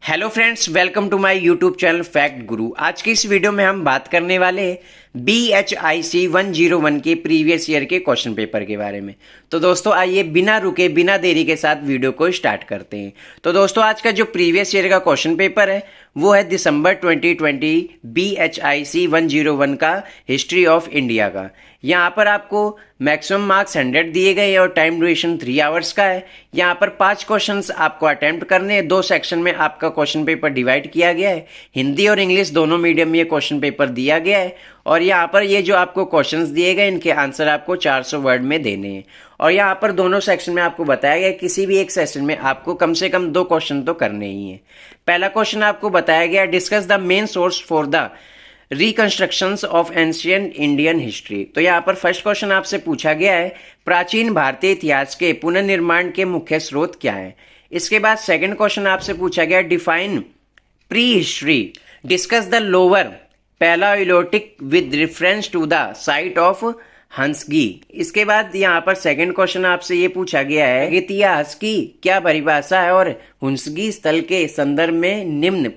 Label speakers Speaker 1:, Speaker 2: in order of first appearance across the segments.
Speaker 1: Hello friends, welcome to my YouTube channel Fact Guru. आज की इस वीडियो में हम बात करने वाले BHIC 101 के प्रीवियस ईयर के क्वेश्चन पेपर के बारे में। तो दोस्तों आइए बिना रुके बिना देरी के साथ वीडियो को स्टार्ट करते हैं। तो दोस्तों आज का जो प्रीवियस ईयर का क्वेश्चन पेपर है वो है दिसंबर 2020 BHIC 101 का हिस्ट्री ऑफ इंडिया का। यहाँ पर आपको मैक्सिमम मार्क्स 100 दिए गए हैं और टाइम ड्यूरेशन 3 आवर्स का है। यहाँ पर 5 क्वेश्चंस आपको अटेम्प्ट करने हैं। 2 सेक्शन में आपका क्वेश्चन पेपर डिवाइड किया गया है। हिंदी और इंग्लिश दोनों मीडियम में ये क्वेश्चन पेपर दिया गया है और यहाँ पर ये जो आपको क्वेश्चंस दिए गए इनके आंसर आपको 400 वर्ड में देने हैं। और यहाँ पर दोनों सेक्शन में आपको बताया गया किसी भी एक सेशन में आपको कम से कम 2 क्वेश्चन तो करने ही हैं। पहला क्वेश्चन आपको बताया गया discuss the main source for the reconstructions of ancient Indian history. तो यहाँ पर फर्स्ट क्वेश्चन आपसे पूछा गया है प्राचीन भारतीय इतिहास के पुनर्निर्माण के मुख्य स्रोत क्या है। इसके बाद सेकंड क्वेश्चन आपसे पूछा गया define prehistory, discuss the lower palaeolithic with reference to the site of Hunsgi. इसके बाद यहाँ पर सेकंड क्वेश्चन आपसे ये पूछा गया है इतिहास की क्या परिभाषा है और हुंसगी स्थल के संदर्भ में निम्न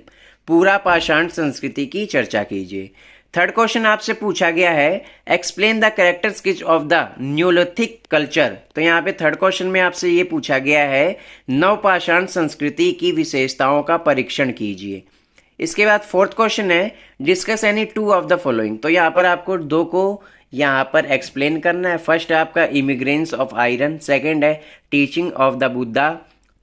Speaker 1: पूरा पाषाण संस्कृति की चर्चा कीजिए। थर्ड क्वेश्चन आपसे पूछा गया है explain the characteristics of the Neolithic culture. तो यहाँ पे थर्ड क्वेश्चन में आपसे ये पूछा गया है नवपाषाण संस्कृति की विशेषताओं का परीक्षण कीजिए। इसके बाद फोर्थ क्वेश्चन है discuss any 2 of the following. तो यहाँ पर आपको 2 को यहाँ पर एक्सप्लेन करना है। फर्स्ट है आपका इमिग्रेंट्स ऑफ आयरन, सेकेंड है teaching of the Buddha,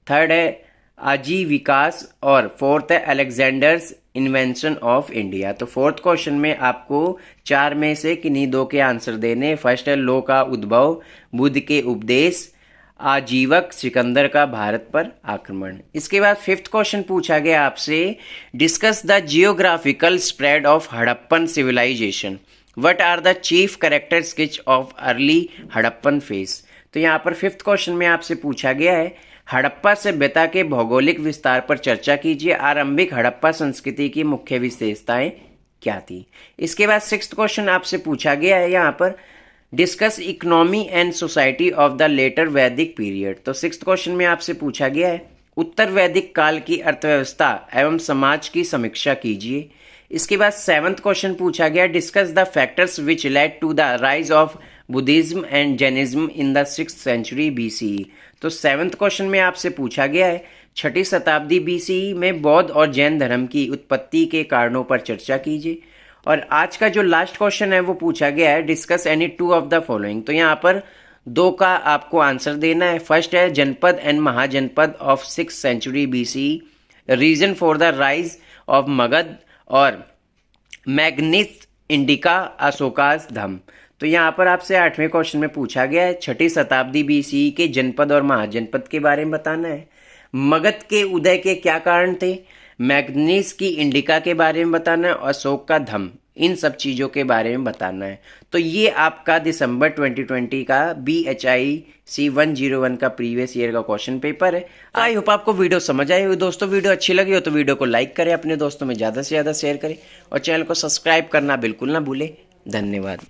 Speaker 1: third है आजीविकास और फोर्थ है अलेक्जेंडर्स इन्वेंशन ऑफ इंडिया। तो फोर्थ क्वेश्चन में आपको 4 में से किन्हीं 2 के आंसर देने। फर्स्ट है लो का उद्भव, बुद्ध के उपदेश, आजीवक, सिकंदर का भारत पर आक्रमण। इसके बाद फिफ्थ क्वेश्चन पूछा गया आपसे discuss the geographical spread of Harappan civilization, what are the chief characteristics of early Harappan phase. तो यहाँ पर फिफ्थ क्वेश्चन में आपसे पूछा गया है हड़प्पा सभ्यता के भौगोलिक विस्तार पर चर्चा कीजिए। आरंभिक हड़प्पा संस्कृति की मुख्य विशेषताएं क्या थी। इसके बाद सिक्स्थ क्वेश्चन आपसे पूछा गया है यहाँ पर discuss economy and society of the later Vedic period. तो सिक्स्थ क्वेश्चन में आपसे पूछा गया है उत्तर वैदिक काल की अर्थव्यवस्था एवं समाज की समीक्षा कीजिए। इसके बाद सेवंथ क्वेश्चन पूछा गया discuss the factors which led to the rise of Buddhism and Jainism in the 6th century BCE। तो सेवंथ क्वेश्चन में आपसे पूछा गया है 6ठी शताब्दी BCE में बौद्ध और जैन धर्म की उत्पत्ति के कारणों पर चर्चा कीजिए। और आज का जो लास्ट क्वेश्चन है वो पूछा गया है discuss any 2 of the following. तो यहाँ पर 2 का आपको आंसर देना है। फर्स्ट है janapada and mahajanapada of 6th century BCE, reason for the rise of Magadha और मैग्निस इंडिका अशोकास धम। तो यहाँ पर आपसे 8वें क्वेश्चन में पूछा गया है 6ठी शताब्दी BCE के जनपद और महाजनपद के बारे में बताना है। मगध के उदय के क्या कारण थे, मैग्नीस की इंडिका के बारे में बताना है और अशोक का धम, इन सब चीज़ों के बारे में बताना है। तो ये आपका दिसंबर 2020 का BHIC 101 का प्रीवियस ईयर का क्वेश्चन पेपर है। आई होप आपको वीडियो समझ आई हो। दोस्तों वीडियो अच्छी लगी हो तो वीडियो को लाइक करें, अपने दोस्तों में ज़्यादा से ज़्यादा शेयर करें और चैनल को सब्सक्राइब करना बिल्कुल ना भूलें। धन्यवाद।